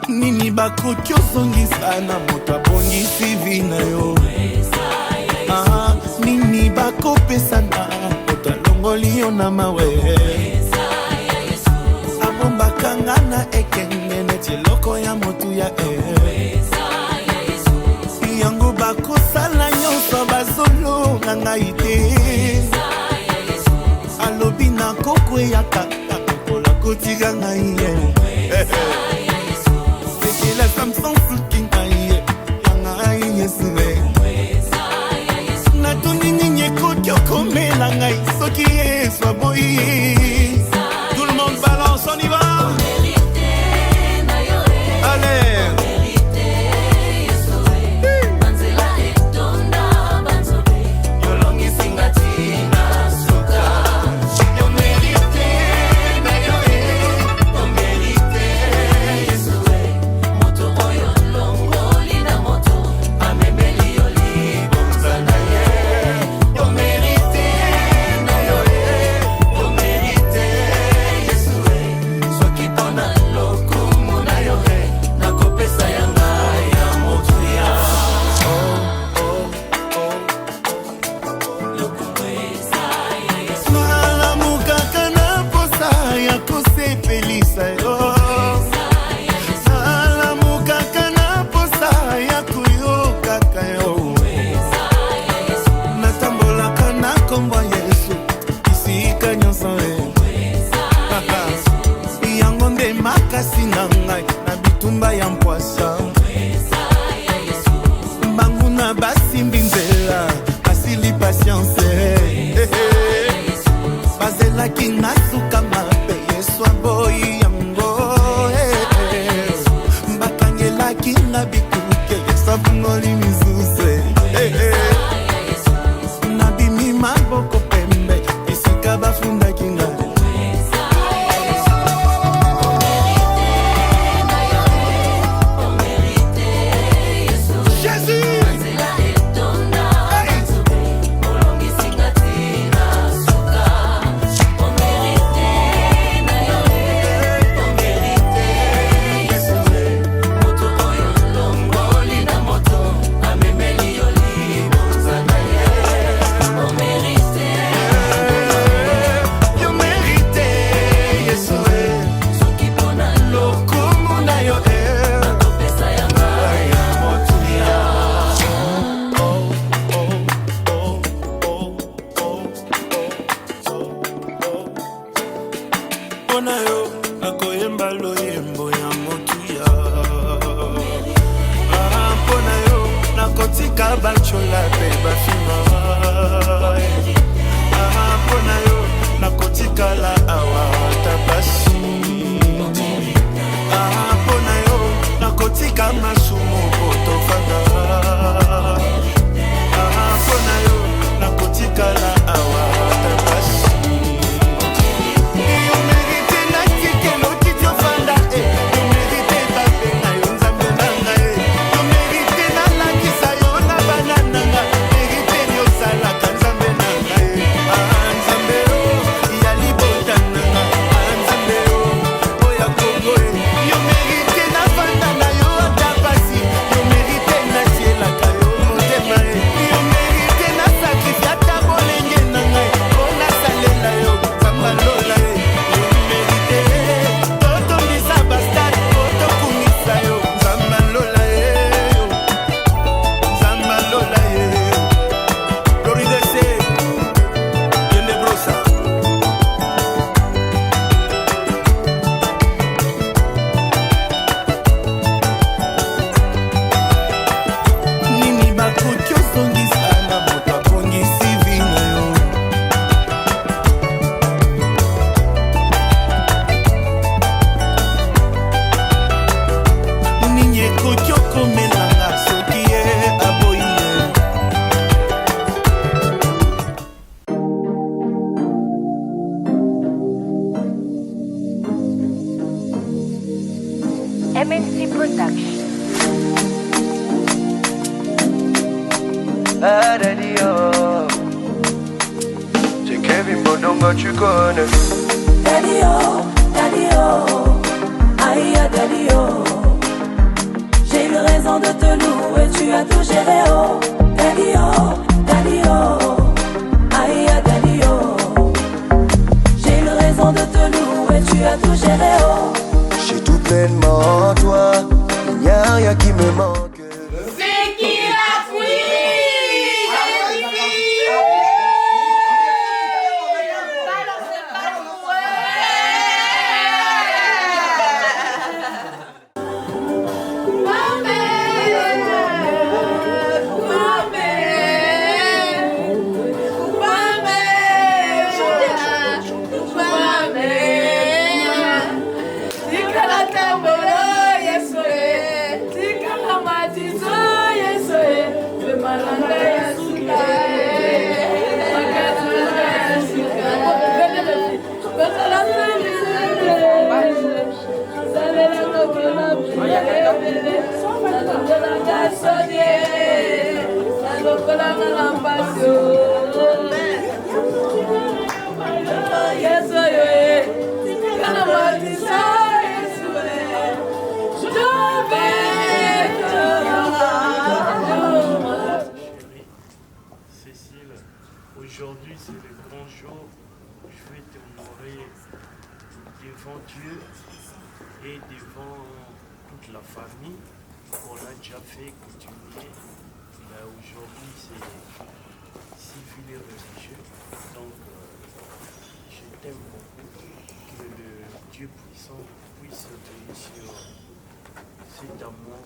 Nini bakoki ozongisa na moto abongisi vi na yo. Nini bakopesa na moto alongoli yo na mawe. Abombakanga na ekenge neti eloko ya motu ya yango bakosala nyonso bazolonga ngai te. Alobi na kokweyaka nakokola kotika ngai ye. Sekela Samson suki ngai ye yangai Yesuwe. Natuni ninye kokyo komela ngai soki Yesu aboyi. Tout le monde balance, on y va. Allez. MNC Production. Ah, daddy, oh. C'est Kevin Bodongo, tu connais. Daddy, oh, daddy, oh. tu as tout géré, oh. J'ai tout pleinement en toi, il n'y a rien qui me manque. C'est qui a pris? Aujourd'hui, c'est le grand jour où je vais t'honorer devant Dieu et devant toute la famille. On a déjà fait coutumier. Aujourd'hui, c'est civil et religieux. Donc, je t'aime beaucoup. Que le Dieu puissant puisse veiller sur cet amour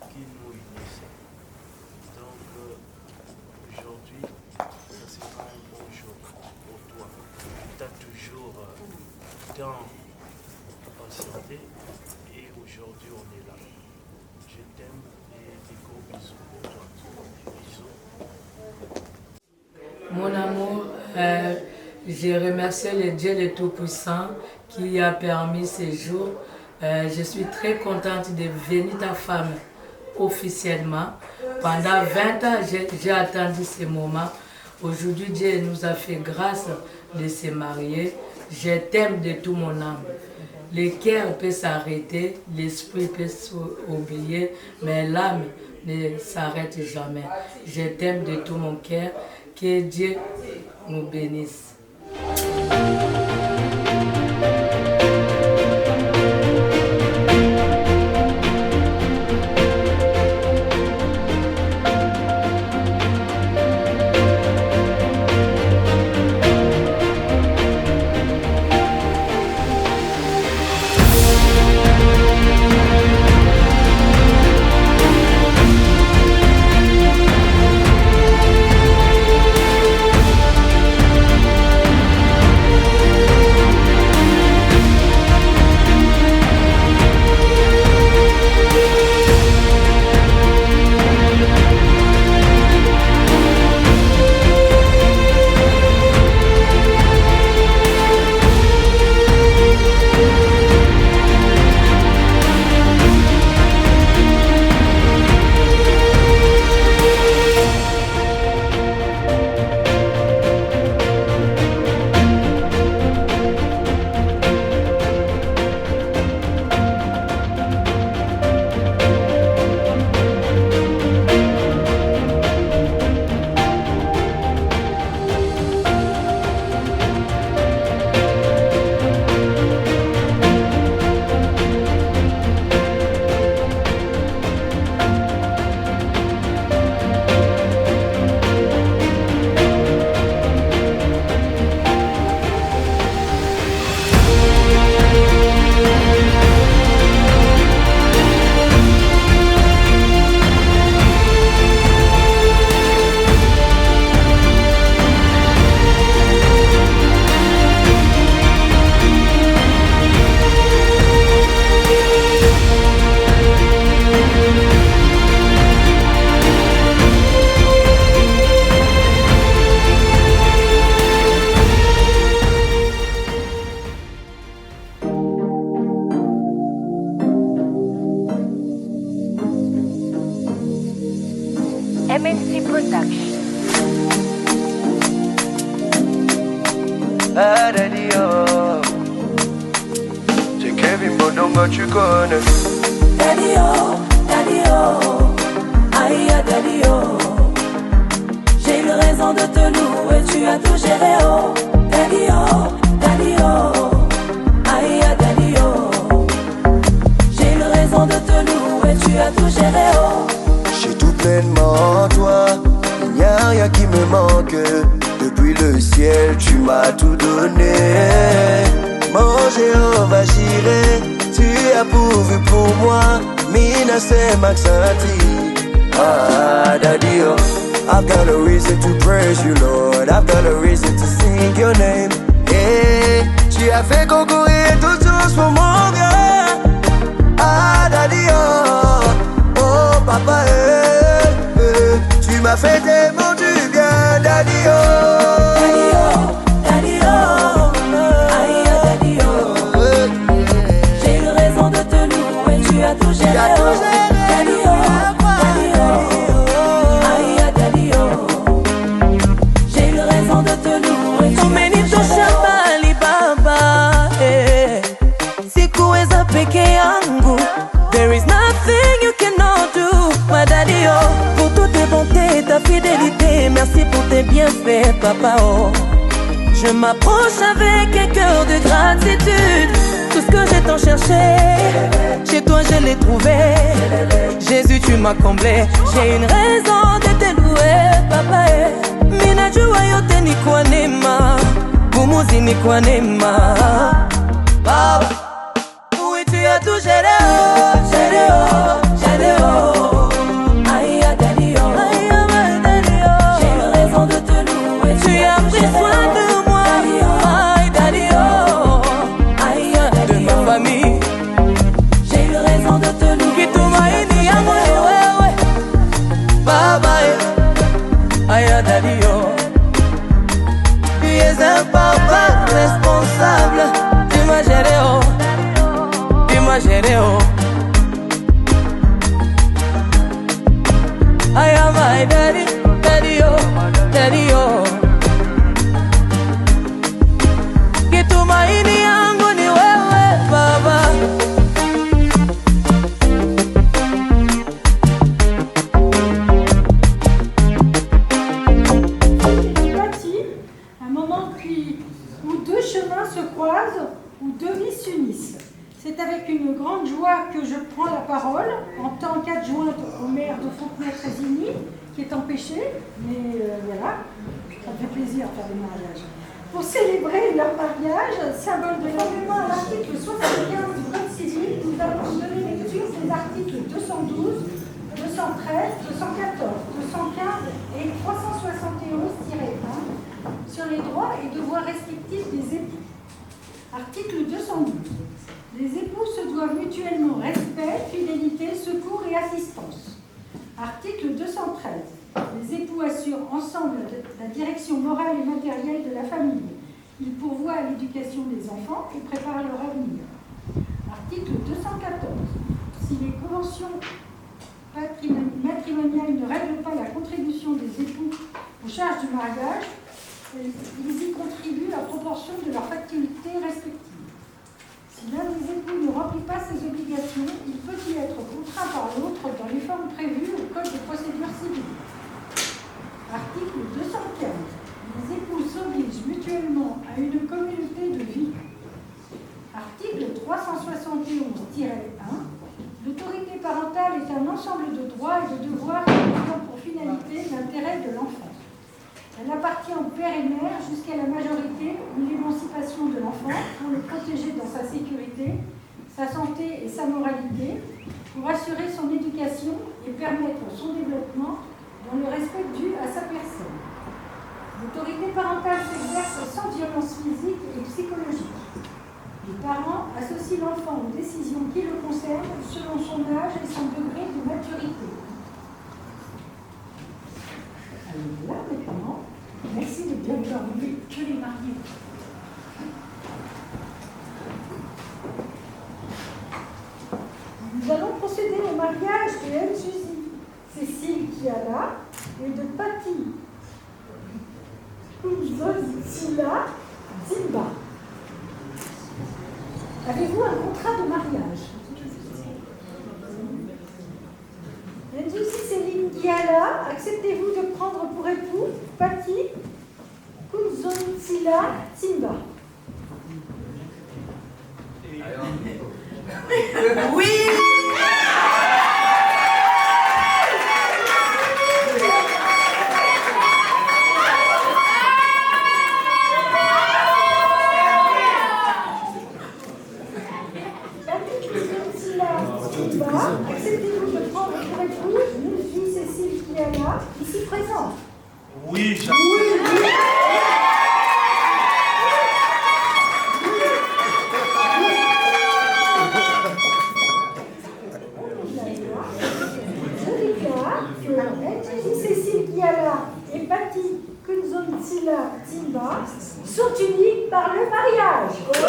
qui nous unissait. Donc, aujourd'hui, ça sera un bon jour pour toi. Tu as toujours tant patienté et aujourd'hui on est là. Je t'aime et des gros bisous pour toi. Bisous. Mon amour, je remercie le Dieu le Tout-Puissant qui a permis ces jours. Je suis très contente de devenir ta femme officiellement. Pendant 20 ans, j'ai attendu ce moment. Aujourd'hui, Dieu nous a fait grâce de se marier. Je t'aime de tout mon âme. Le cœur peut s'arrêter, l'esprit peut s'oublier, mais l'âme ne s'arrête jamais. Je t'aime de tout mon cœur. Que Dieu nous bénisse. MNC Production. Ah, daddy, oh. C'est Kevin Bodongo, tu connais. Daddy, oh, aïe, daddy, oh. J'ai eu raison de te louer, tu as tout géré, oh. Daddy, oh, aïe, daddy. tout géré, oh. J'ai tout pleinement en toi, il n'y a rien qui me manque. Depuis le ciel, tu m'as tout donné. Mon Jéhovah Jireh, tu as pourvu pour moi. Mina c'est Maxanti. Ah, Daddy, oh. I've got a reason to praise you, Lord. I've got a reason to sing your name. Hey, tu as fait concourir toutes choses pour mon bien. Ah, Daddy, oh, oh, papa, tu m'as fait tellement du bien, Daddy, oh. Daddy, oh, Daddy, oh, aïe, Daddy, oh. J'ai une raison de te louer, tu as tout géré, oh. Daddy, oh, Daddy, oh, aïe, Daddy, oh. J'ai une raison de te louer, tu as tout géré, oh. There is nothing you cannot do, my daddy, oh. Pour toutes tes bontés, ta fidélité, merci pour tes bienfaits, papa, oh. Je m'approche avec un cœur de gratitude. Tout ce que j'ai tant cherché, chez toi je l'ai trouvé. Jésus, tu m'as comblé. J'ai une raison de te louer, papa, eh. Minajua yote ni kwa neema, gumuzi ni kwa neema, baba. Tu as tout géré, oh, géré, oh, géré, oh. Aïe, Daddy, oh, Daddy, oh. J'ai une raison de te louer, tu as pris soin de moi, aïe, Daddy, oh. Aïe, Daddy, de ma famille. J'ai une raison de te louer, Kitumaini yangu ni wewe, baba, aïe, Daddy, oh. Tu es un papa responsable, tu m'as géré, oh. Géré, oh. I am my daddy, daddy, oh, daddy, oh. Kitumaini yangu ni wewe, baba. Un moment où deux chemins se croisent, où deux vies s'unissent. C'est avec une grande joie que je prends la parole en tant qu'adjointe au maire de Fontenay-Trésigny, qui est empêché, mais voilà, ça me fait plaisir de faire des mariages. Pour célébrer leur mariage, symbole de conformément à l'article 75 du Code civil, nous allons donner lecture des articles 212, 213, 214, 215 et 371-1 sur les droits et devoirs respectifs des époux. Article 212. Les époux se doivent mutuellement respect, fidélité, secours et assistance. Article 213. Les époux assurent ensemble la direction morale et matérielle de la famille. Ils pourvoient à l'éducation des enfants et préparent leur avenir. Article 214. Si les conventions matrimoniales ne règlent pas la contribution des époux aux charges du mariage, ils y contribuent à proportion de leurs facultés respectives. Si l'un des époux ne remplit pas ses obligations, il peut y être contraint par l'autre dans les formes prévues au Code de procédure civile. Article 215. Les époux s'obligent mutuellement à une communauté de vie. Article 371-1. L'autorité parentale est un ensemble de droits et de devoirs ayant pour finalité l'intérêt de l'enfant. Elle appartient au père et mère jusqu'à la majorité ou l'émancipation de l'enfant pour le protéger dans sa sécurité, sa santé et sa moralité, pour assurer son éducation et permettre son développement dans le respect dû à sa personne. L'autorité parentale s'exerce sans violence physique et psychologique. Les parents associent l'enfant aux décisions qui le concernent selon son âge et son degré de maturité. Alors là, maintenant, merci de bien avoir vu que les mariés. Nous allons procéder au mariage de Nzuzi, Cécile Kiala et de Patti Kouzozila Zimba. Avez-vous un contrat de mariage? Nzuzi Céline Kiala, acceptez-vous de prendre pour époux Patti Kouzozila Zimba? Oui. Simba, acceptez-vous de prendre pour épouse Nulvi Cécile Kiana, ici présente? Oui, j'accepte. Cécile Kiala et Patti Kunzontsila Timba sont unis par le mariage. C'est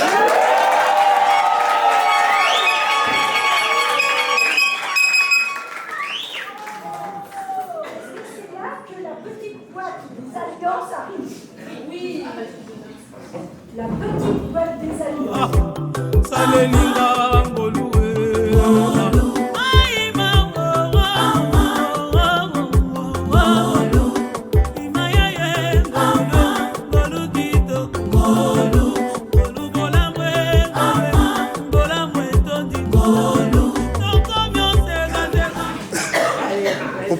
là que la petite boîte des alliances arrive. Oui. La petite boîte des alliances.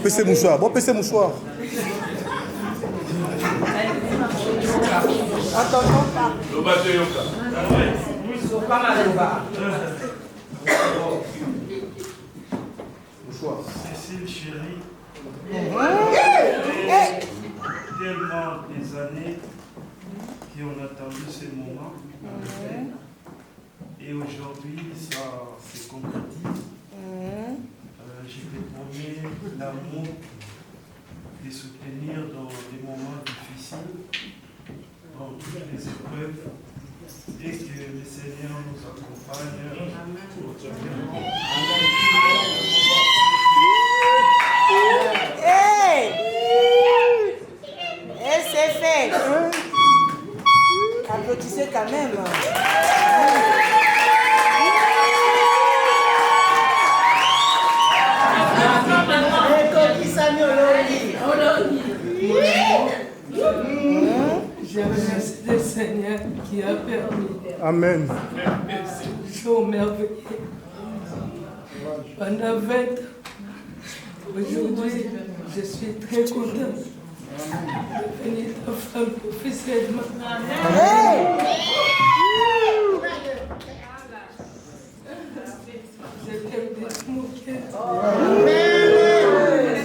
PC mouchoir, bon PC mouchoir. Attends, mouchoir. Cécile chérie, tellement des années qui ont attendu ce moment. Et aujourd'hui, ça se concrétise. Je te promets l'amour, de soutenir dans des moments difficiles, dans toutes les épreuves, et que le Seigneur nous accompagne. Et c'est fait. Applaudissez quand même. Je remercie le Seigneur qui a permis. Amen. Jour merveilleux. Pendant 20 ans. Aujourd'hui, je suis très contente de devenir ta femme officiellement. Je t'aime de tout mon cœur.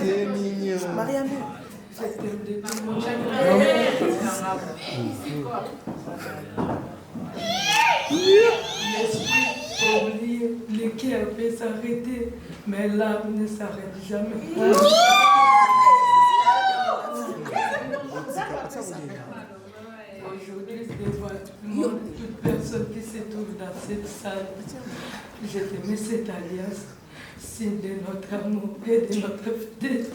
C'est mignon. Marianne. Je t'aime de tout mon cœur. L'esprit oublié, le cœur peut s'arrêter, mais l'âme ne s'arrête jamais. Aujourd'hui, devant tout le monde, toute personne qui se trouve dans cette salle, je te mets cette alliance, signe de notre amour et de notre fidélité.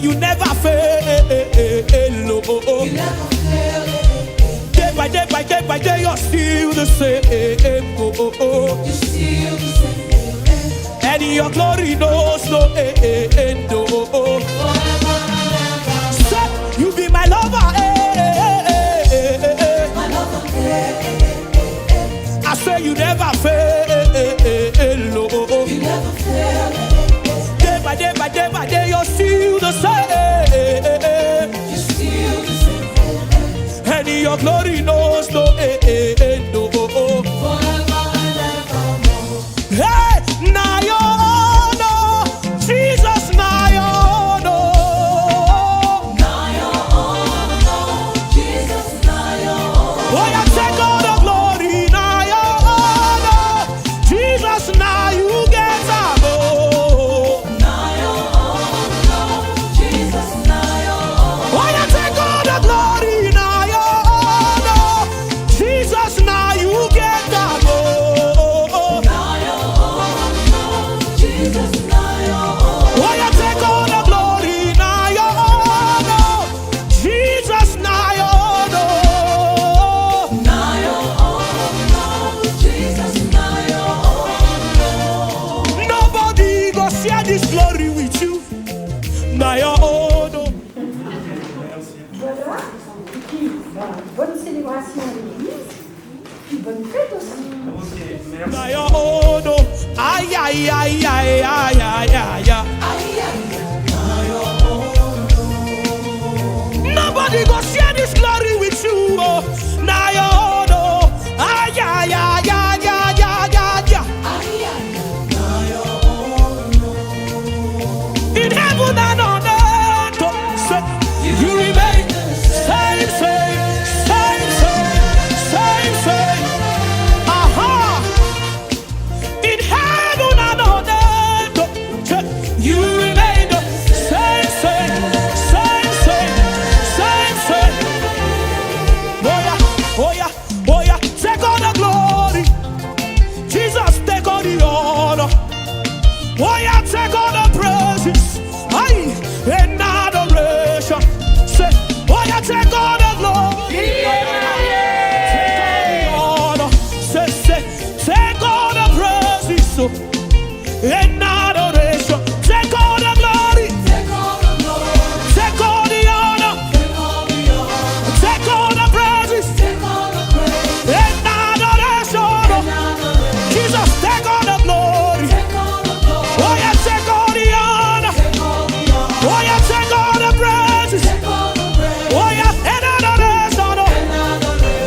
You never fail. Day by day, by day, by day, you're still the same. And your glory knows no end. Say, you be my lover. I say you never fail. You never fail. Day by day, by day, by day, you're still the same. You're still the same. And your glory knows no end. No. Hey, now your honor, Jesus, now your honor. Oh, you take all the glory, now your honor, Jesus, now you get some. Oh, you take all the glory, now your honor, Jesus, now you get some. Oh, you take all the glory, now your honor, Jesus, now your honor. Nobody go share this glory with you. Now your honor. Voilà. Et puis, bonne célébration à l'église. Puis bonne fête aussi. Now your honor. Aïe, aïe, aïe, aïe, aïe, aïe, aïe. Nobody go share this glory with you. Oh. Now your honor. Aïe, aïe, aïe, aïe, aïe, aïe, aïe. In heaven and on earth, say, you remain same, same, same, same, same, same. Aha! In heaven and on earth, say, you remain the same, same, same, same, same, same. Oh yeah, oh yeah, oh yeah. Take all the glory, Jesus. Take all the honor. Oh yeah, take all the praises, aye, and adoration. Say, oh yeah, take all the glory, take all the honor. Say, take all the praises, and adoration. Take all the glory, take all the honor, take all the praises, and adoration. Jesus, take all the glory. Oh yeah, take all the honor. Oh yeah, take all the praises. Oh yeah, and adoration.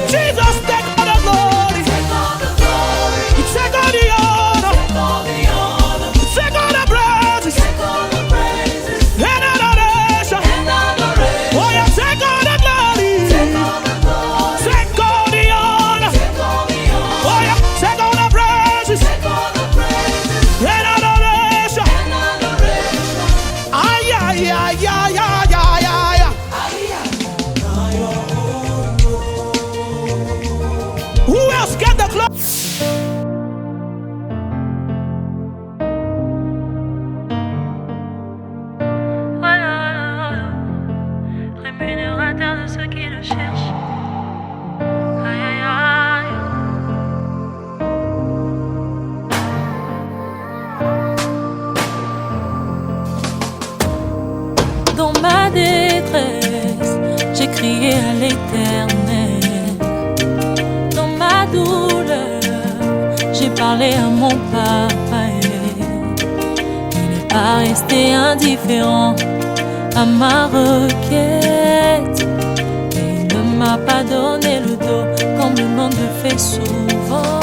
Jesus, take all the glory. Take all the honor. Take all the praises. And adoration. Oh yeah, take all the glory. Take all the honor. Oh yeah, take all the praises. And adoration. Ay, ay, ay, ay, ay, ay, ay, ay. Who else get the glory? Rémunérateur de ceux qui le cherchent. Aïe, aïe, aïe. Dans ma détresse, j'ai crié à l'Éternel. Dans ma douleur, j'ai parlé à mon papa. Il n'est pas resté indifférent à ma requête. Et il ne m'a pas donné le dos comme le monde le fait souvent.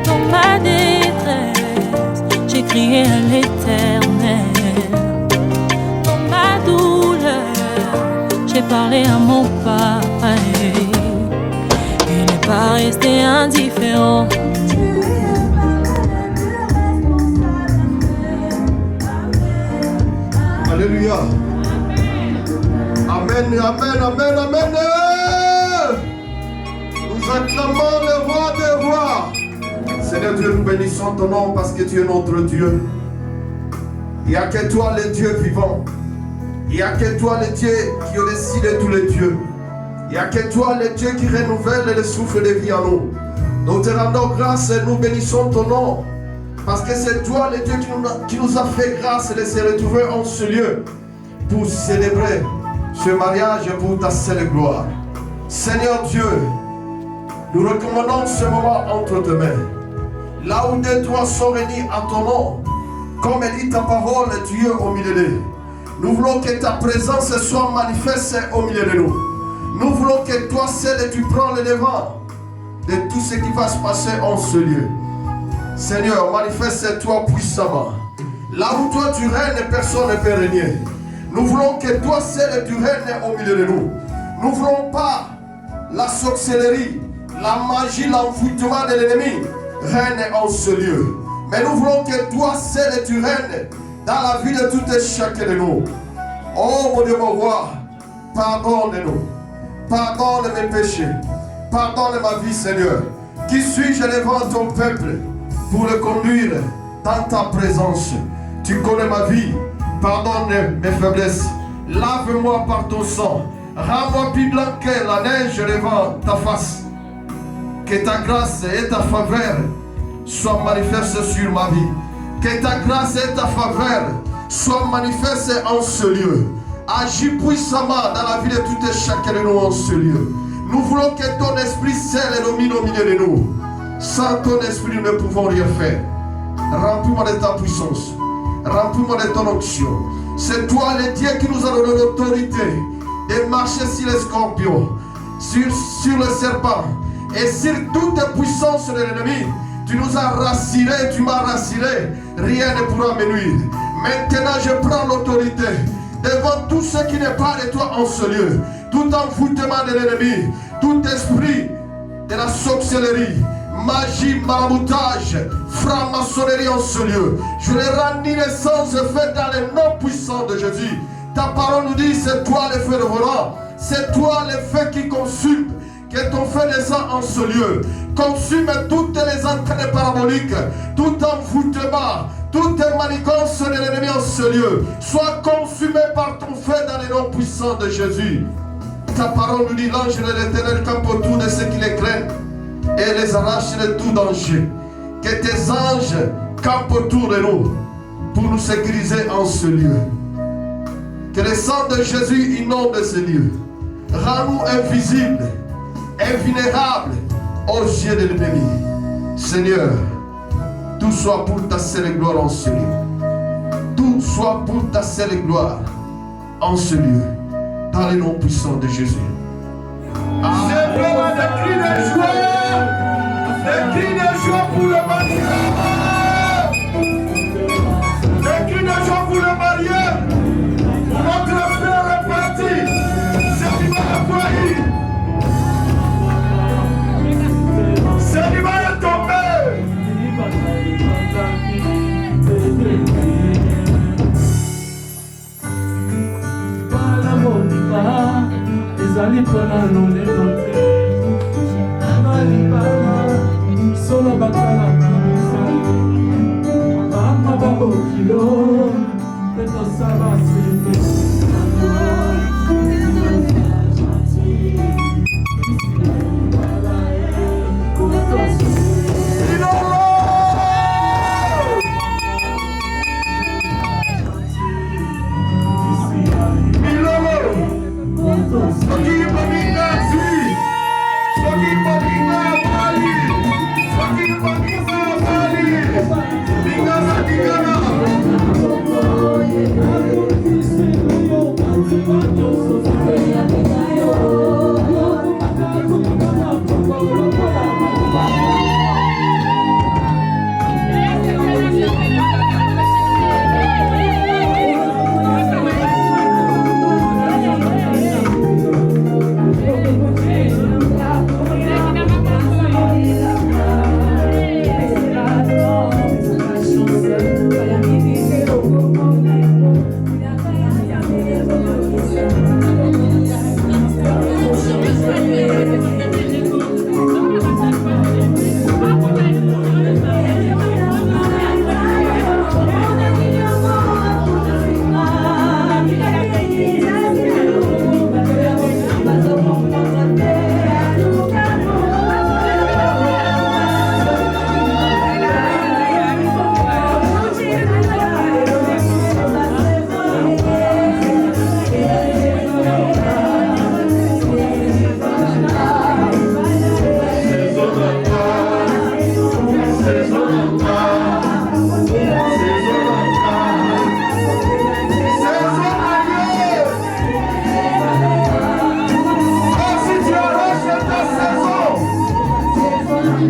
Dans ma détresse, j'ai crié à l'Éternel. Dans ma douleur, j'ai parlé à mon papa. Il n'est pas resté indifférent. Alléluia. Amen, amen, amen, amen. Nous acclamons le roi des rois. Seigneur Dieu, nous bénissons ton nom parce que tu es notre Dieu. Il n'y a que toi le Dieu vivant. Il n'y a que toi le Dieu qui a décidé tous les dieux. Il n'y a que toi le Dieu qui renouvelle le souffle de vie en nous. Nous te rendons grâce et nous bénissons ton nom. Parce que c'est toi le Dieu qui nous a fait grâce de se retrouver en ce lieu pour célébrer ce mariage pour ta seule gloire. Seigneur Dieu, Nous recommandons ce moment entre tes mains. Là où deux toi sont réunis à ton nom, comme dit ta parole, Dieu au milieu d'eux. Nous voulons que ta présence soit manifeste au milieu de nous. Nous voulons que toi seul tu prends le devant de tout ce qui va se passer en ce lieu. Seigneur, manifeste-toi puissamment. Là où toi tu règnes, personne ne peut régner. Nous voulons que toi seul tu règnes au milieu de nous. Nous ne voulons pas la sorcellerie, la magie, l'envoûtement de l'ennemi règne en ce lieu. Mais nous voulons que toi seul tu règnes dans la vie de tout et chacun de nous. Oh mon Dieu, mon roi, pardonne-nous. Pardonne mes péchés. Pardonne ma vie, Seigneur. Qui suis-je devant ton peuple pour le conduire dans ta présence? Tu connais ma vie. Pardonne mes faiblesses. Lave-moi par ton sang. Rends-moi plus blanc que la neige devant ta face. Que ta grâce et ta faveur soient manifestes sur ma vie. Que ta grâce et ta faveur soient manifestes en ce lieu. Agis puissamment dans la vie de tout et chacun de nous en ce lieu. Nous voulons que ton esprit seul domine au milieu de nous. Sans ton esprit, nous ne pouvons rien faire. Remplis-moi de ta puissance. Remplis-moi de ton onction. C'est toi le Dieu qui nous a donné l'autorité de marcher sur les scorpions, sur le serpent et sur toute puissance de l'ennemi. Tu nous as rassurés, tu m'as rassuré. Rien ne pourra me nuire. Maintenant, je prends l'autorité devant tout ce qui n'est pas de toi en ce lieu. Tout envoûtement de l'ennemi, tout esprit de la sorcellerie, magie, maraboutage, franc-maçonnerie en ce lieu. Je les rends naissance faite dans le nom puissant de Jésus. Ta parole nous dit, c'est toi le feu de volant, c'est toi le feu qui consume. Que ton feu descend en ce lieu. Consume toutes les entrées paraboliques, tout envoûtement, toute manigance de l'ennemi en ce lieu. Sois consumé par ton feu dans le nom puissant de Jésus. Ta parole nous dit, l'ange de l'Éternel campe autour de ceux qui les craignent et les arrache de tout danger. Que tes anges campent autour de nous pour nous sécuriser en ce lieu. Que le sang de Jésus inonde ce lieu. Rends-nous invisibles, invulnérables aux yeux de l'ennemi. Seigneur, tout soit pour ta seule gloire en ce lieu. Tout soit pour ta seule gloire en ce lieu. Dans le nom puissant de Jésus. C'est vraiment des cris de joie. Des cris de joie pour le marié. Des cris de joie pour le marié. Notre frère est parti. Célibat est foyer. Célibat est tombé. ezali mpona lolendo te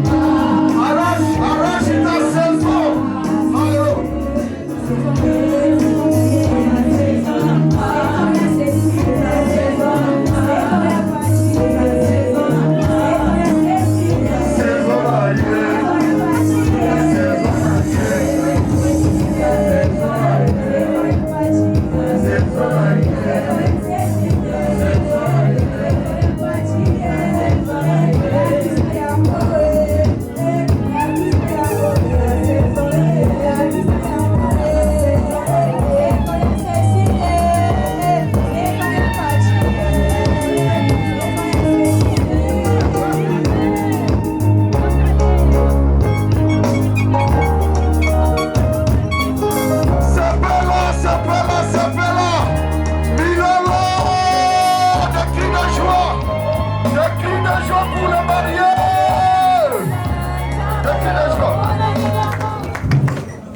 Arrache ta saison.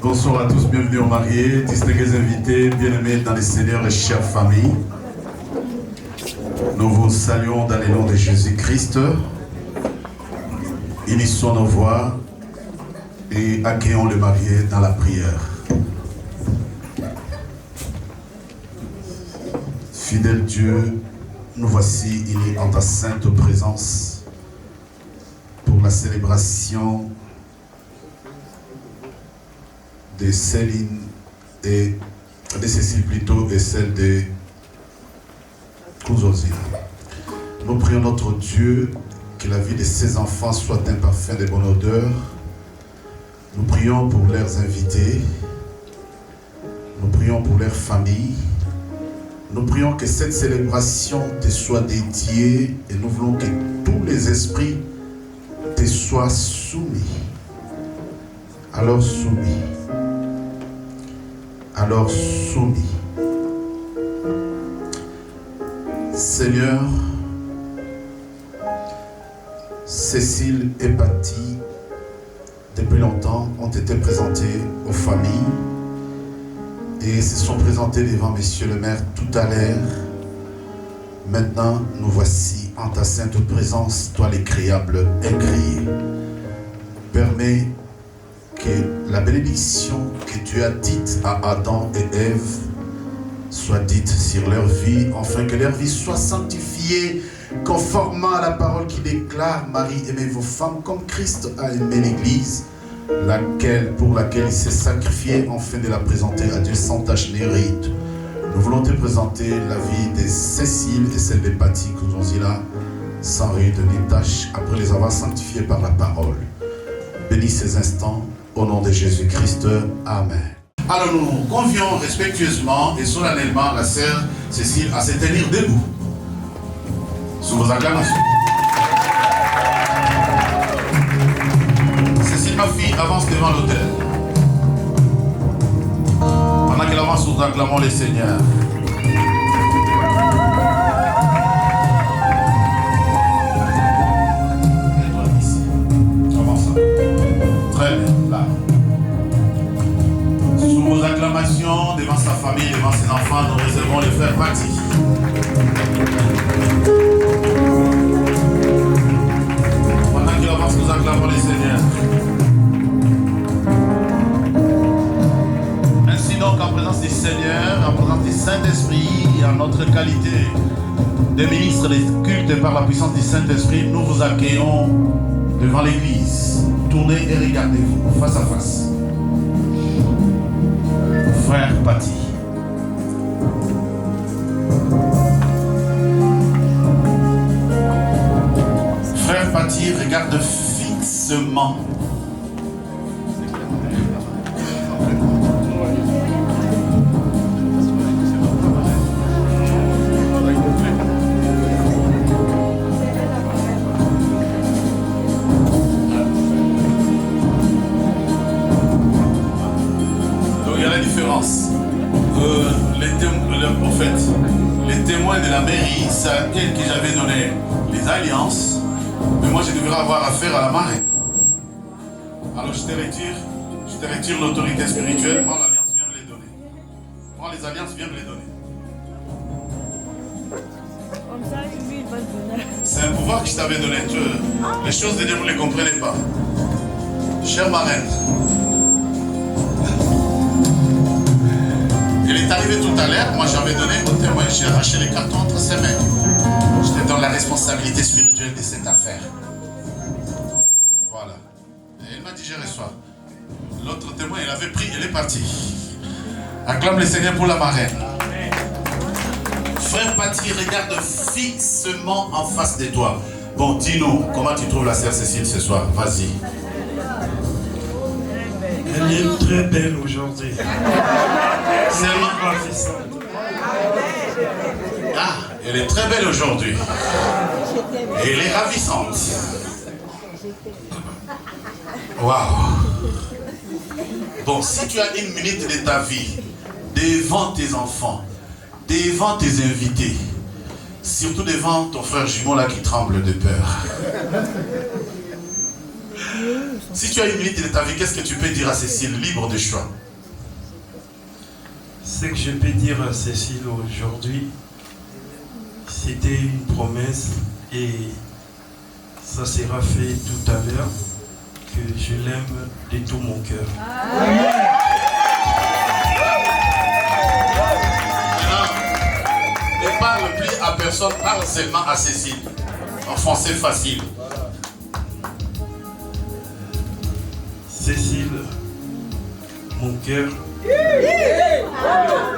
Bonsoir à tous, bienvenue aux mariés, distingués invités, bien-aimés dans les Seigneurs et chères familles. Nous vous saluons dans les noms de Jésus-Christ. Unissons nos voix et accueillons les mariés dans la prière. Fidèle Dieu, nous voici unis en ta sainte présence pour la célébration de Céline et de Cécile plutôt et celle de Kouzozine. Nous prions notre Dieu que la vie de ces enfants soit un parfum de bonne odeur. Nous prions pour leurs invités. Nous prions pour leurs familles. Nous prions que cette célébration te soit dédiée et nous voulons que tous les esprits te soient soumis. Alors soumis. Alors soumis. Seigneur, Cécile et Patty, depuis longtemps, ont été présentées aux familles et se sont présentées devant Monsieur le maire tout à l'heure. Maintenant, nous voici en ta sainte présence, toi l'incréable, incréé. Permets que la bénédiction que tu as dite à Adam et Ève soit dite sur leur vie, afin que leur vie soit sanctifiée conformément à la parole qui déclare: Marie, aimez vos femmes comme Christ a aimé l'Église, pour laquelle il s'est sacrifié, afin de la présenter à Dieu sans tache ni ride. Nous voulons te présenter la vie de Cécile et celle de Patty Kouzonzila, sans ride ni tache, après les avoir sanctifiés par la parole. Bénis ces instants, au nom de Jésus-Christ. Amen. Alors nous convions respectueusement et solennellement la sœur Cécile à se tenir debout. Sous vos acclamations. Cécile, ma fille, avance devant l'autel. Pendant qu'elle avance, nous acclamons les Seigneurs. Très bien, là. Sous vos acclamations, devant sa famille, devant ses enfants, nous réservons les frères Patty. Pendant qu'il avance, nous acclamons les Seigneurs. Ainsi donc, en présence du Seigneur, en présence du Saint-Esprit et en notre qualité de ministre des cultes par la puissance du Saint-Esprit, nous vous accueillons devant l'Église. Tournez et regardez-vous face à face. Frère Patty. Frère Patty, regarde fixement. Les témoins de la mairie, c'est à elle que j'avais donné les alliances, mais moi je devrais avoir affaire à la marraine. Alors je te retire l'autorité spirituelle, prends l'alliance, viens me les donner. Prends les alliances, viens me les donner. Comme ça, lui, il va se donner. C'est un pouvoir que je t'avais donné. Les choses de Dieu, vous ne les comprenez pas. Chère marraine, il est arrivé tout à l'heure, moi j'avais donné au témoin, j'ai arraché les cartons entre ses mains. Je te donne la responsabilité spirituelle de cette affaire. Voilà. Et il m'a dit, je reçois. L'autre témoin, il avait pris, il est parti. Acclame le Seigneur pour la marraine. Frère Patrick, regarde fixement en face de toi. Bon, dis-nous, comment tu trouves la sœur Cécile ce soir? Vas-y. Elle est très belle aujourd'hui. Seulement. Ah, elle est très belle aujourd'hui. Et elle est ravissante. Waouh. Bon, si tu as une minute de ta vie devant tes enfants, devant tes invités, surtout devant ton frère jumeau là qui tremble de peur. Si tu as une minute de ta vie, qu'est-ce que tu peux dire à Cécile, libre de choix? Ce que je peux dire à Cécile aujourd'hui, c'était une promesse et ça sera fait tout à l'heure, que je l'aime de tout mon cœur. Ne parle plus à personne, parle seulement à Cécile. En français facile. Cécile, mon cœur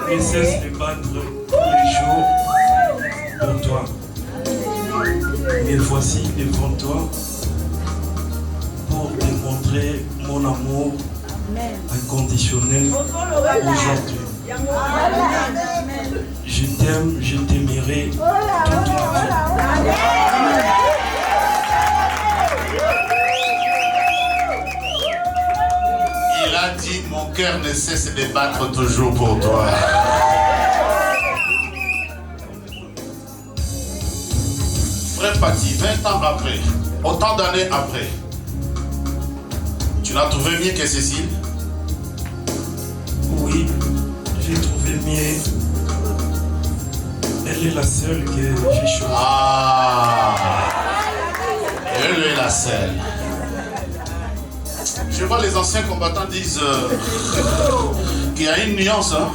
ne cesse de battre tous les jours pour toi. Mais voici devant toi pour te montrer mon amour inconditionnel aujourd'hui. Je t'aime, je t'aimerai toute ma vie. Il a dit, mon cœur ne cesse de battre toujours pour toi. Frère Pati, 20 ans après, autant d'années après, tu l'as trouvé mieux que Cécile? Oui, j'ai trouvé mieux. Elle est la seule que j'ai choisie. Ah, elle est la seule. Je vois les anciens combattants disent qu'il y a une nuance. Hein?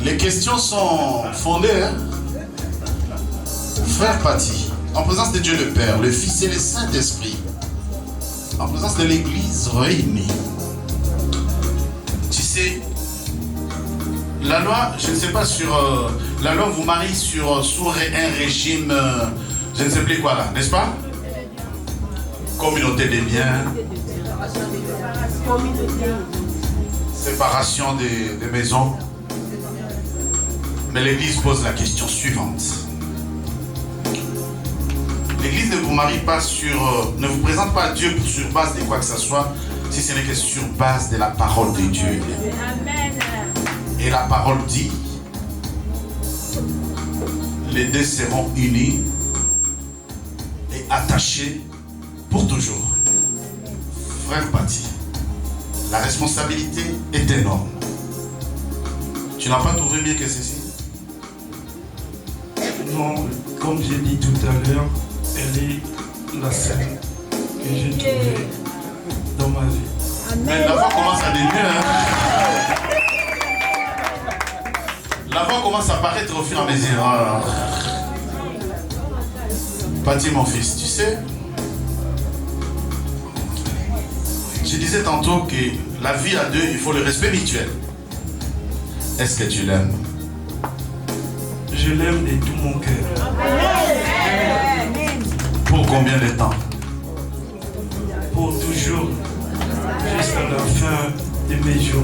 Les questions sont fondées. Hein? Frère Pati, en présence de Dieu le Père, le Fils et le Saint-Esprit, en présence de l'Église réunie, tu sais, la loi, je ne sais pas sur... la loi vous marie sous un régime, je ne sais plus quoi là, n'est-ce pas? Communauté des biens, séparation des maisons. Mais l'Église pose la question suivante. L'Église ne vous marie pas ne vous présente pas Dieu sur base de quoi que ce soit, si ce n'est que sur base de la parole de Dieu. Amen. Et la parole dit, les deux seront unis et attachés pour toujours. Frère Pati, la responsabilité est énorme. Tu n'as pas trouvé mieux que ceci? Non, comme j'ai dit tout à l'heure, elle est la seule que j'ai trouvée dans ma vie. Mais la voix commence à devenir. Hein? La voix commence à paraître au fur et à mesure. Pati, mon fils, tu sais, je disais tantôt que la vie à deux, il faut le respect mutuel. Est-ce que tu l'aimes? Je l'aime de tout mon cœur. Pour combien de temps? Pour toujours, jusqu'à la fin de mes jours.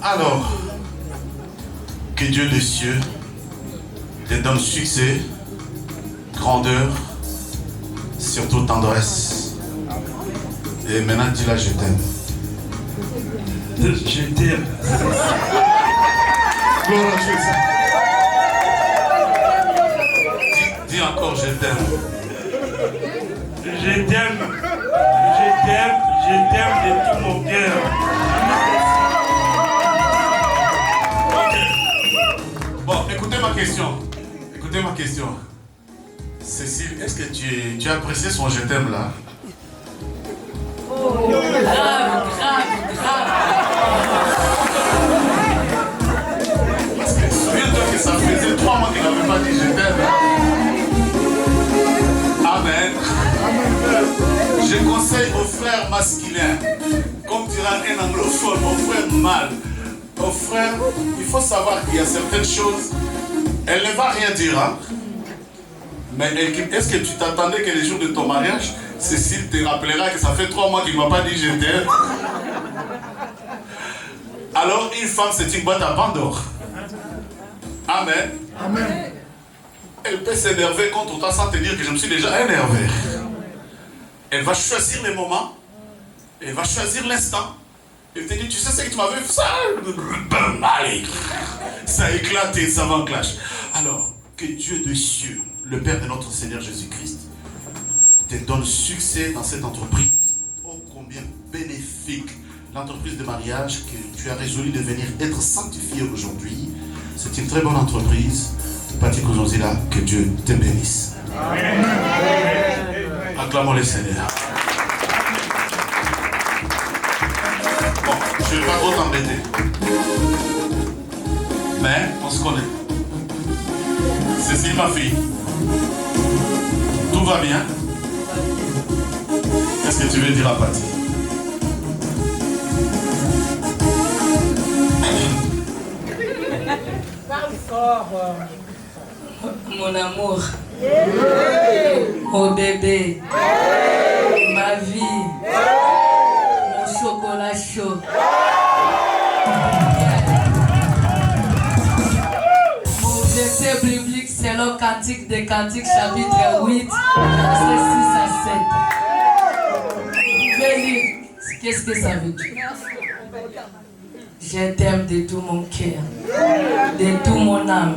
Alors, que Dieu des cieux te donne succès, grandeur, surtout tendresse. Et maintenant, dis-là, je t'aime. Je t'aime. Dis encore, je t'aime. Je t'aime. Je t'aime. Je t'aime de tout mon cœur. ma question. Écoutez ma question. Cécile, est-ce que tu as apprécié son je t'aime là? Oh, grave. Parce que souviens-toi que ça faisait 3 mois qu'il n'avait pas dit je t'aime. Amen. Je conseille aux frères masculins, comme dira un anglophone, aux frères mâles, aux frères, il faut savoir qu'il y a certaines choses, elle ne va rien dire, hein? Mais est-ce que tu t'attendais que les jours de ton mariage, Cécile te rappellera que ça fait 3 mois qu'il ne m'a pas dit je t'aime? Alors une femme c'est une boîte à Pandore. Amen. Amen. Elle peut s'énerver contre toi sans te dire que je me suis déjà énervé. Elle va choisir les moments, elle va choisir l'instant. Elle te dit, tu sais ce que tu m'avais fait ça? Allez, ça a éclaté, ça va en clash. Alors, que Dieu de cieux, le Père de notre Seigneur Jésus-Christ, te donne succès dans cette entreprise. Oh, combien bénéfique l'entreprise de mariage que tu as résolu de venir être sanctifié aujourd'hui. C'est une très bonne entreprise. Patrick Ozonzila, que Dieu te bénisse. Amen. Acclamons le Seigneur. Bon, je ne vais pas trop t'embêter. Mais on se connaît. Cécile, ma fille. Tout va bien? Qu'est-ce que tu veux dire à Patrick? Mon amour, mon bébé, ma vie, mon chocolat chaud. Mon verset biblique, c'est le Cantique des Cantiques, chapitre 8, verset 6 à 7. Je vais lire. Qu'est-ce que ça veut dire? Je t'aime de tout mon cœur, de toute mon âme.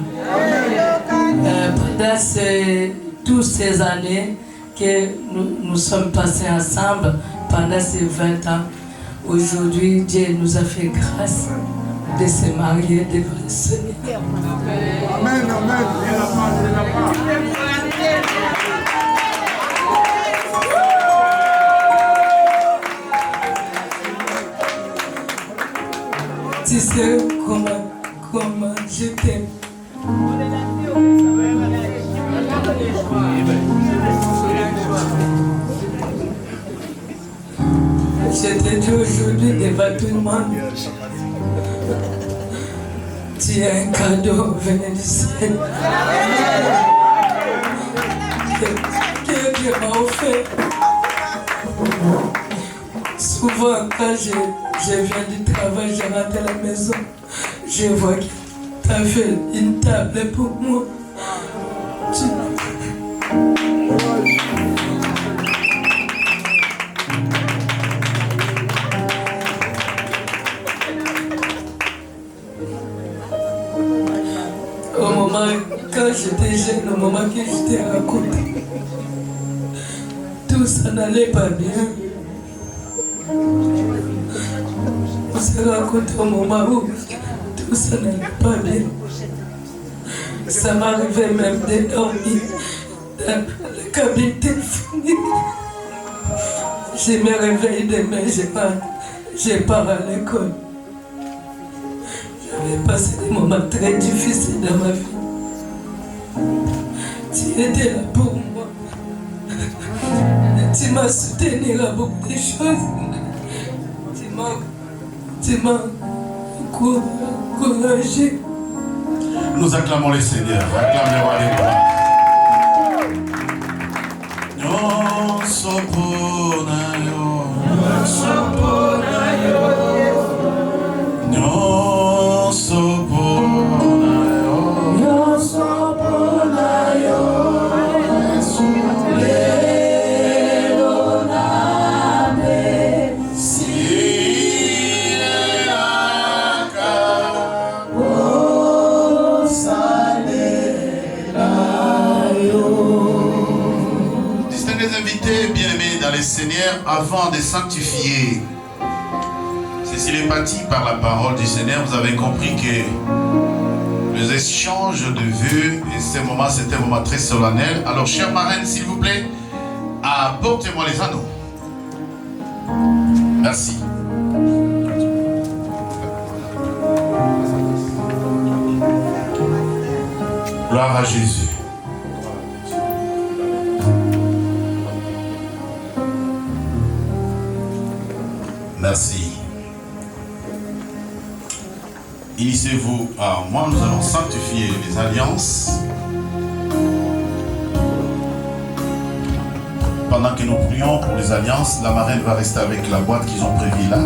Pendant toutes ces années que nous sommes passés ensemble, pendant ces 20 ans, aujourd'hui Dieu nous a fait grâce de se marier devant le Seigneur. Amen, amen. Tu sais comment je t'aime. Je te dis aujourd'hui devant tout le monde, tu es un cadeau venu du ciel que Dieu m'a offert. Souvent quand je viens du travail, je rentre à la maison, je vois que tu as fait une table pour moi. Au moment, quand j'étais jeune, au moment que j'étais raconté, tout ça n'allait pas bien. On s'est raconté au moment où tout ça n'allait pas bien. Ça m'arrivait même de dormir dans la cabine téléphonique. Je me réveille demain, je pars à l'école. J'avais passé des moments très difficiles dans ma vie. Tu étais là pour moi. Tu m'as soutenu à beaucoup de choses. Tu m'as encouragé. Nous acclamons le Seigneur. Acclame le roi des rois. Seigneur, avant de sanctifier Cécile est bâtie par la parole du Seigneur, vous avez compris que les échanges de vues et ce moment, c'était un moment très solennel. Alors, chère marraine, s'il vous plaît, apportez-moi les anneaux. Merci. Gloire à Jésus. Merci. Initiez-vous à moi, nous allons sanctifier les alliances. Pendant que nous prions pour les alliances, la marraine va rester avec la boîte qu'ils ont prévue là.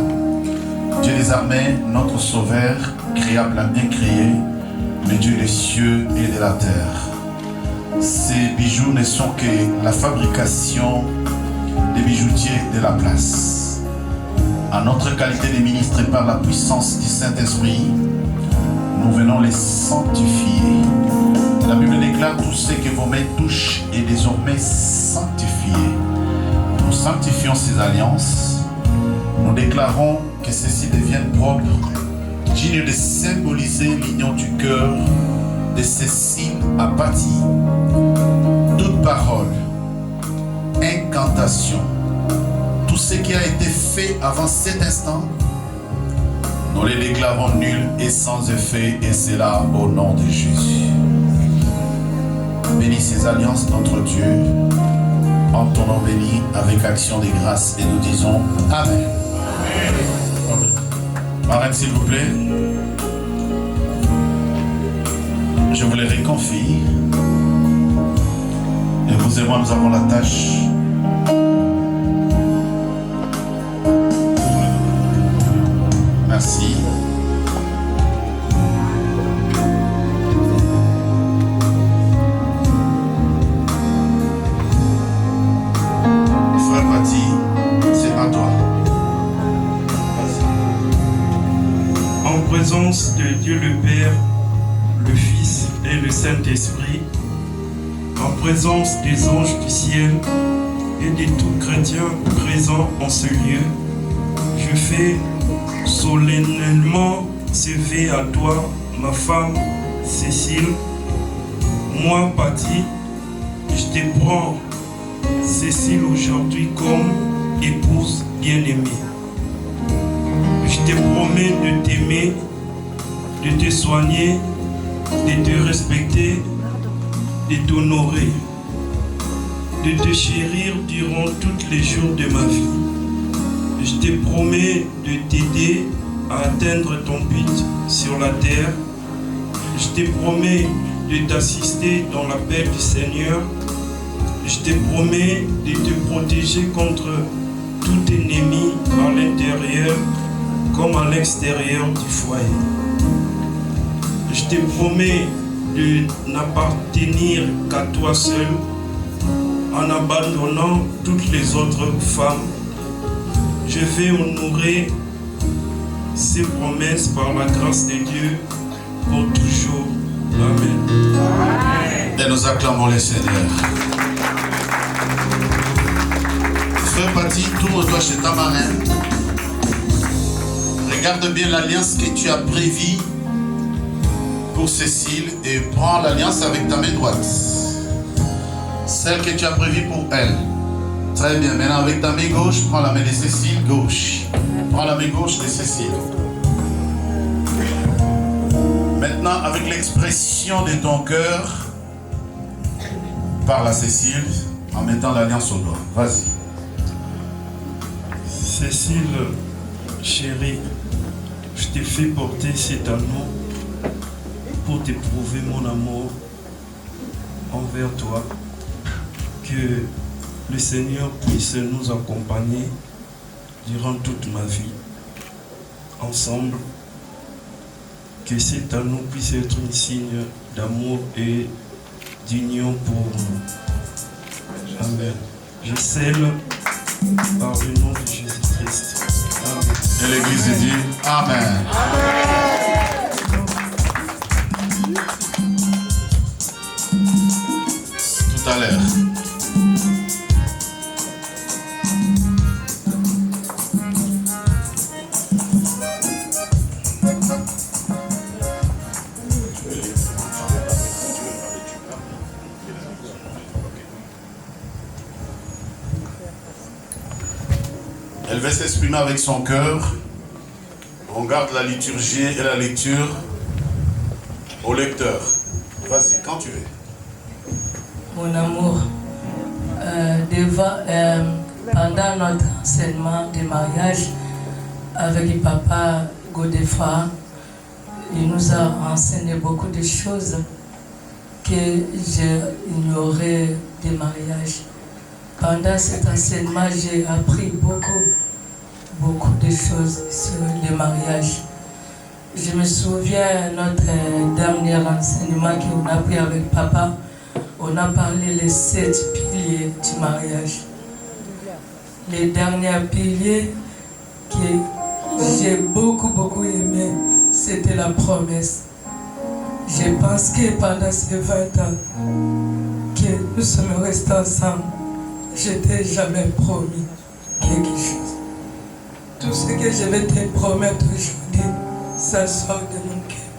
Dieu des armées, notre sauveur, créable et incréé, le Dieu des cieux et de la terre. Ces bijoux ne sont que la fabrication des bijoutiers de la place. En notre qualité de ministre et par la puissance du Saint-Esprit, nous venons les sanctifier. La Bible déclare tout ce que vos mains touchent est désormais sanctifié. Nous sanctifions ces alliances. Nous déclarons que ceci devienne propre, digne de symboliser l'union du cœur de Cécile à Patty. Toute parole, incantation, tout ce qui a été fait avant cet instant, nous les déclarons nuls et sans effet, et c'est là au nom de Jésus. Bénis ces alliances, notre Dieu, en ton nom béni, avec action de grâce, et nous disons Amen. Amen. Marraine, s'il vous plaît, je vous les réconfie. Et vous et moi, nous avons la tâche merci. Frère Pati, c'est à toi. En présence de Dieu le Père, le Fils et le Saint-Esprit, en présence des anges du ciel et de tout chrétien présent en ce lieu, je fais solennellement ce vœu à toi, ma femme Cécile. Moi, Patty, je te prends, Cécile, aujourd'hui comme épouse bien-aimée. Je te promets de t'aimer, de te soigner, de te respecter, de t'honorer, de te chérir durant tous les jours de ma vie. Je te promets de t'aider à atteindre ton but sur la terre. Je te promets de t'assister dans l'appel du Seigneur. Je te promets de te protéger contre tout ennemi à l'intérieur comme à l'extérieur du foyer. Je te promets de n'appartenir qu'à toi seul en abandonnant toutes les autres femmes. Je vais honorer ces promesses par la grâce de Dieu pour toujours. Amen. Et nous acclamons le Seigneur. Frère Pati, tourne-toi chez ta marraine. Regarde bien l'alliance que tu as prévue pour Cécile et prends l'alliance avec ta main droite. Celle que tu as prévue pour elle. Très bien. Maintenant, avec ta main gauche, prends la main de Cécile, gauche. Prends la main gauche de Cécile. Maintenant, avec l'expression de ton cœur, parle à Cécile en mettant l'alliance au doigt. Vas-y. Cécile, chérie, je t'ai fait porter cet anneau pour t'éprouver mon amour envers toi. Que le Seigneur puisse nous accompagner durant toute ma vie, ensemble. Que cet anneau puisse être un signe d'amour et d'union pour nous. Amen. Je scelle par le nom de Jésus-Christ. Amen. Et l'Église dit Amen. Tout à l'heure. Elle veut s'exprimer avec son cœur. On garde la liturgie et la lecture au lecteur. Vas-y, quand tu veux. Mon amour, pendant notre enseignement de mariage avec le papa Godefroid, il nous a enseigné beaucoup de choses que j'ai ignorées des mariages. Pendant cet enseignement, j'ai appris beaucoup de choses sur les mariages. Je me souviens, notre dernier enseignement qu'on a pris avec papa, on a parlé des 7 piliers du mariage. Les derniers piliers que j'ai beaucoup aimé, c'était la promesse. Je pense que pendant ces 20 ans que nous sommes restés ensemble, je t'ai jamais promis quelque chose. Tout ce que je vais te promettre aujourd'hui, ça sort de mon cœur.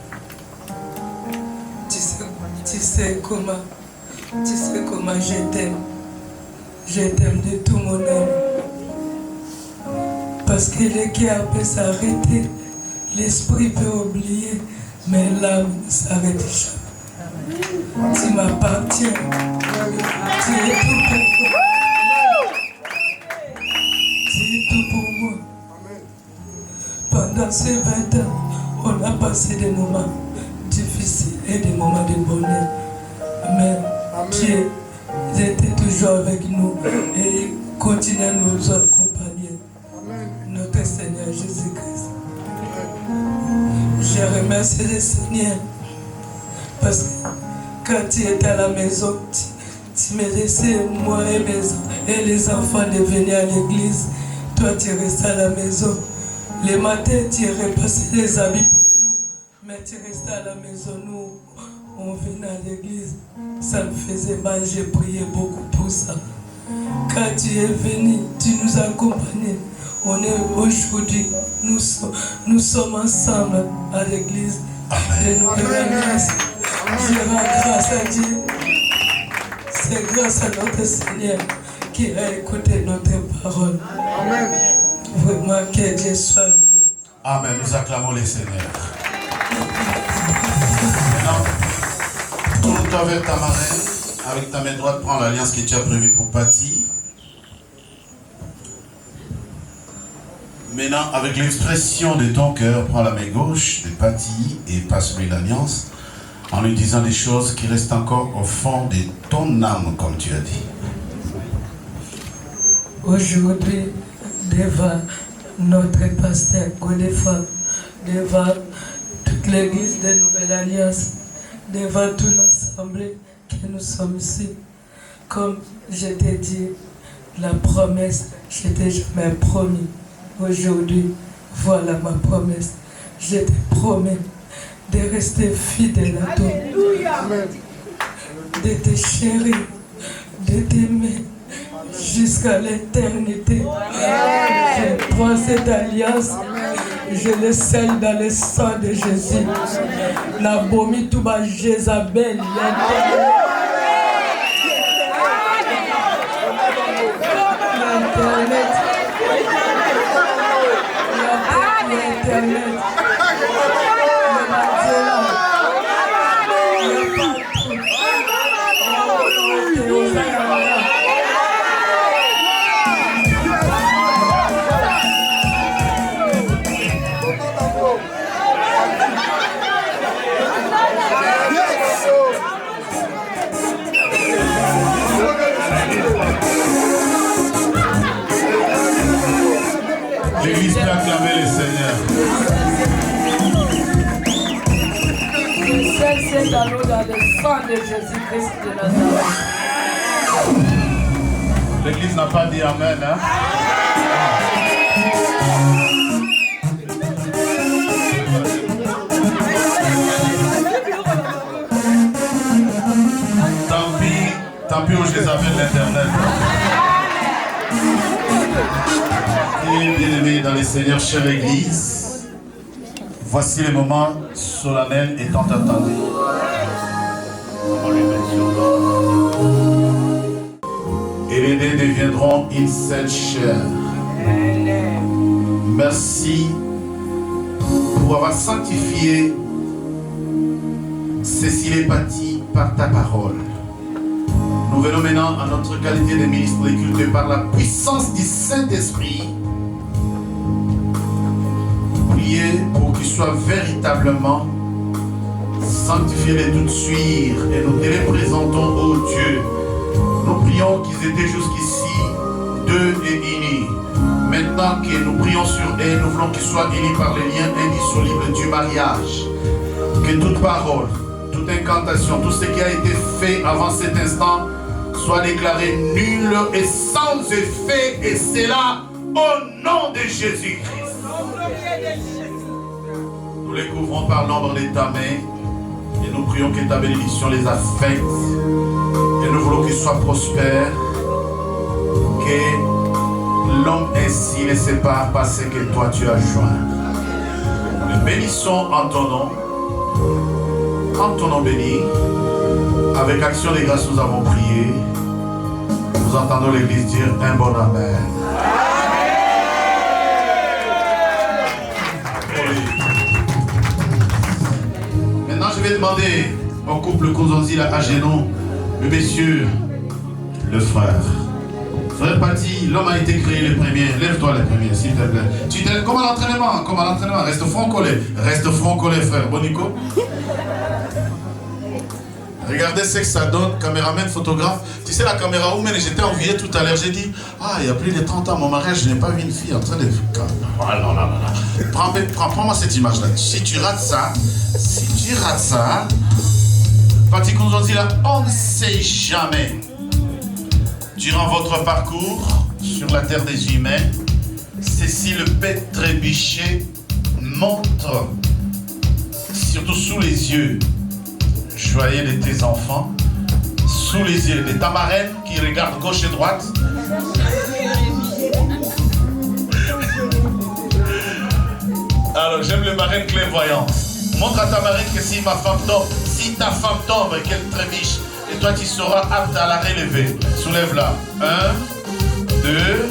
Tu sais comment je t'aime. Je t'aime de tout mon âme. Parce que le cœur peut s'arrêter, l'esprit peut oublier, mais l'âme ne s'arrête jamais. Tu m'appartiens. Tu es tout pour moi. Tu es tout pour moi. Pendant ces 20 ans, on a passé des moments difficiles et des moments de bonheur. Mais Dieu était toujours avec nous et continue à nous accompagner. Notre Seigneur Jésus-Christ. Je remercie le Seigneur parce que quand tu étais à la maison, tu me laissais, moi et les enfants, de venir à l'église. Toi, tu restais à la maison. Le matin, tu repassais les habits pour nous, mais tu restais à la maison. Nous, on venait à l'église. Ça me faisait mal, j'ai prié beaucoup pour ça. Quand tu es venu, tu nous as accompagnés. On est aujourd'hui, nous sommes ensemble à l'église. Et nous remercions. Je rends grâce à Dieu. C'est grâce à notre Seigneur qui a écouté notre parole. Amen. Vraiment que Dieu soit loué. Amen. Nous acclamons les Seigneurs. Maintenant, tourne-toi vers ta marraine. Avec ta main droite, prends l'alliance que tu as prévue pour Patty. Maintenant, avec l'expression de ton cœur, prends la main gauche de Patty et passe-lui l'alliance en lui disant des choses qui restent encore au fond de ton âme, comme tu as dit. Aujourd'hui, devant notre pasteur Godefroid, devant toute l'église de Nouvelle Alliance, devant toute l'assemblée que nous sommes ici, comme je t'ai dit, la promesse, je t'ai jamais promis. Aujourd'hui, voilà ma promesse. Je te promets de rester fidèle à toi, de te chérir, de t'aimer jusqu'à l'éternité. Je prends cette alliance, je le scelle dans le sang de Jésus. La bomi tout bas Jézabel. L'église peut acclamer les Seigneurs. C'est dans le sang de Jésus-Christ de Nazareth. L'église n'a pas dit Amen, hein? Tant pis où je les appelle l'internet. Et bien aimés dans les Seigneurs, chère Église, voici les moments solennels et tant attendus. Et les deux deviendront une seule chair. Merci pour avoir sanctifié Cécile et Paty par ta parole. Nous venons maintenant à notre qualité de ministre des cultes et par la puissance du Saint-Esprit prier pour qu'il soit véritablement sanctifié de toute suite et nous te les présentons, ô Dieu. Nous prions qu'ils étaient jusqu'ici deux et unis. Maintenant que nous prions sur eux, nous voulons qu'ils soient unis par les liens indissolubles du mariage. Que toute parole, toute incantation, tout ce qui a été fait avant cet instant soit déclaré nul et sans effet, et c'est là au nom de Jésus-Christ. Nous les couvrons par l'ombre de ta main et nous prions que ta bénédiction les affecte et nous voulons qu'ils soient prospères, que l'homme ainsi ne sépare pas ce que toi tu as joint. Nous bénissons en ton nom béni. Avec action de grâce nous avons prié. Nous entendons l'église dire un bon amen. Maintenant je vais demander au couple Konzonzi à genoux, le messieurs, le frère. Frère Paty, l'homme a été créé le premier. Lève-toi le premier, s'il te plaît. Comme à l'entraînement, Reste front collé, frère. Bon, Nico? Regardez ce que ça donne, caméraman, photographe. Tu sais, la caméra woman, j'étais envié tout à l'heure. J'ai dit, il y a plus de 30 ans, mon mariage, je n'ai pas vu une fille en train de... Prends-moi cette image-là. Si tu rates ça, Paty Konzonzi là, on ne sait jamais. Durant votre parcours sur la terre des humains, Cécile Pétrébuchet montre, surtout sous les yeux joyeux de tes enfants, sous les yeux de ta marraine qui regarde gauche et droite. Alors j'aime les marraines clairvoyantes. Montre à ta marraine que si ta femme tombe et qu'elle trébuche, et toi tu seras apte à la relever. Soulève-la. 1, 2.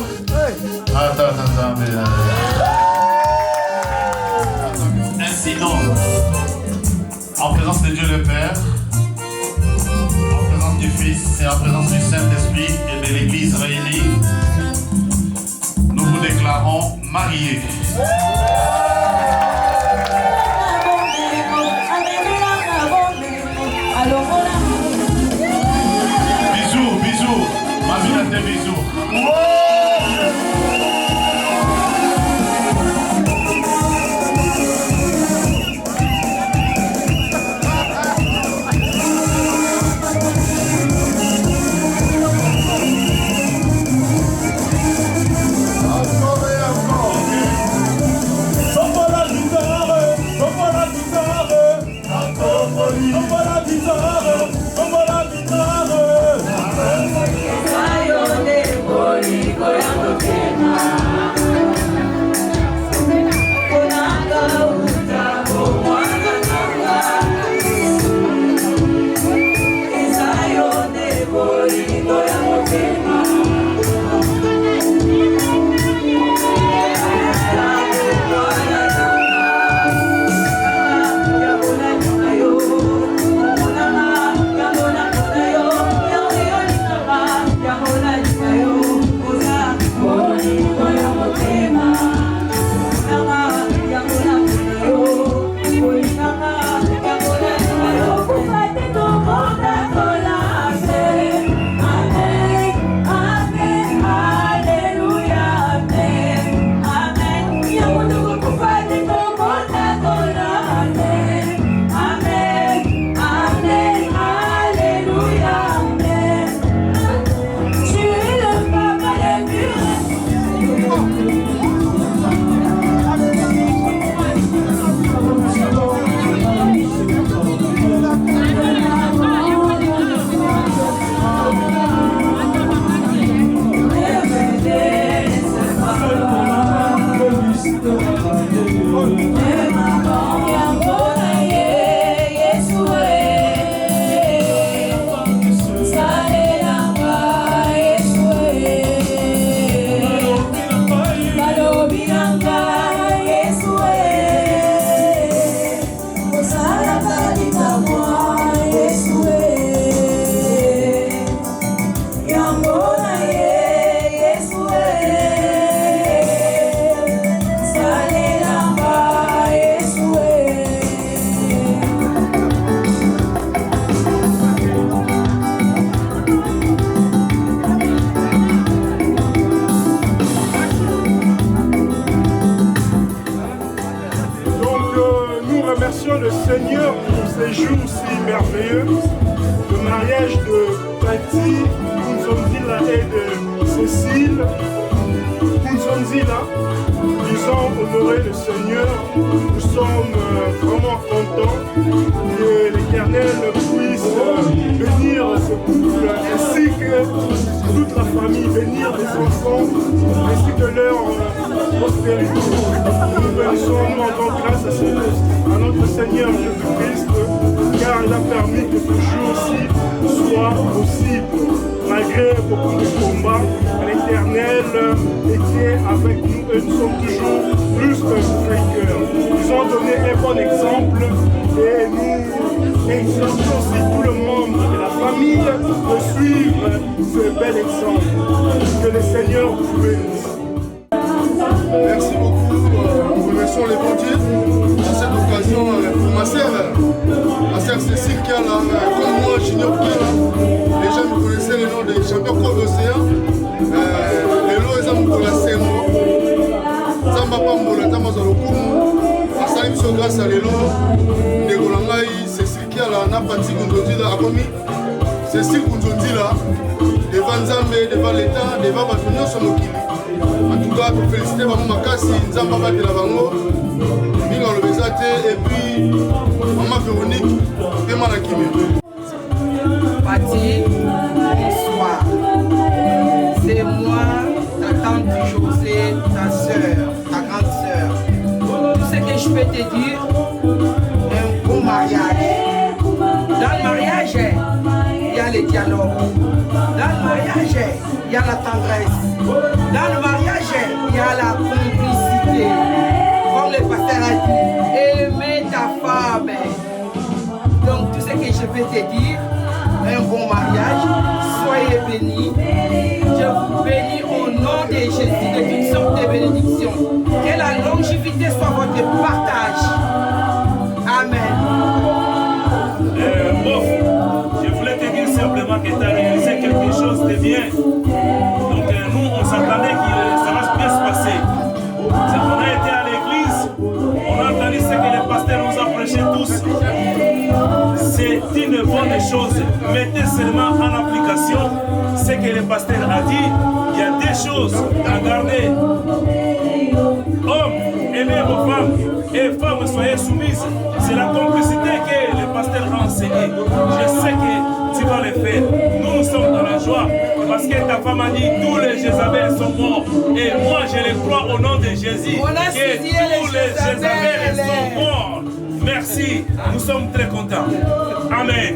Attends. Ainsi donc, en présence de Dieu le Père, en présence du Fils et en présence du Saint-Esprit et de l'Église réunie, nous vous déclarons mariés. Bisous, ma vie des bisous. merveilleux. Le mariage de Patty Kunzonzila et de Cécile Kunzonzila. Ils ont honoré le Seigneur. Nous sommes vraiment contents que l'Éternel puisse bénir ce couple ainsi que toute la famille, bénir les enfants ainsi que leur prospérité. Nous bénissons, nous rendons grâce à notre Seigneur Jésus-Christ car il a permis que ce jour-ci soit possible. Malgré beaucoup de combats, l'Éternel était avec nous et nous sommes toujours plus que vainqueurs. Ils ont donné un bon exemple et nous exhortons aussi tout le monde de la famille de suivre ce bel exemple. Que le Seigneur vous bénisse. Merci beaucoup. Nous remercions les bons dieux à cette occasion pour ma sœur Cécile qui est là, comme moi, Junior qui est là. Les gens me connaissaient le nom des champions Côte d'Océan. Les lots, ils ont pour la Sembo. Zamba Pambola, Zamba Zalokumu. À Salim grâce à les lots. Négolangaï, Cécile qui est là, Napati Kunzondila, Akomi. Cécile Kunzondila, devant Zambé, devant l'État, devant Batounion Somokili. En tout cas, pour féliciter Maman Makassi, Nzamba Batela Bango, Minga Lobezate, et puis Maman Véronique, Pema Nakimi. Pati, bonsoir. C'est moi, ta tante José, ta soeur, ta grande soeur. Tout ce que je peux te dire, un bon mariage. Dans le mariage, il y a le dialogue. Dans le mariage, il y a la tendresse. Dans le mariage, il y a la complicité. Comme le pasteur a dit, aimer ta femme. Donc tout ce que je peux te dire, un bon mariage, soyez bénis. Je vous bénis au nom de Jésus de toutes sortes de bénédictions. Que la longévité soit votre partage. Amen. Je voulais te dire simplement que tu as réalisé quelque chose de bien. Donc nous, on s'attendait que ça va bien se passer. On a été à l'église, on a entendu ce que le pasteur nous a prêché tous. C'est une bonne chose. Mettez seulement en application ce que le pasteur a dit. Il y a des choses à garder. Hommes, aimez vos femmes. Et femmes, soyez soumises. C'est la complicité que le pasteur a enseigné. Je sais que tu vas le faire. Nous sommes dans la joie. Parce que ta femme a dit tous les Jézabel sont morts. Et moi, je le crois au nom de Jésus. Que tous les Jézabel sont morts. Merci. Nous sommes très contents. Amen.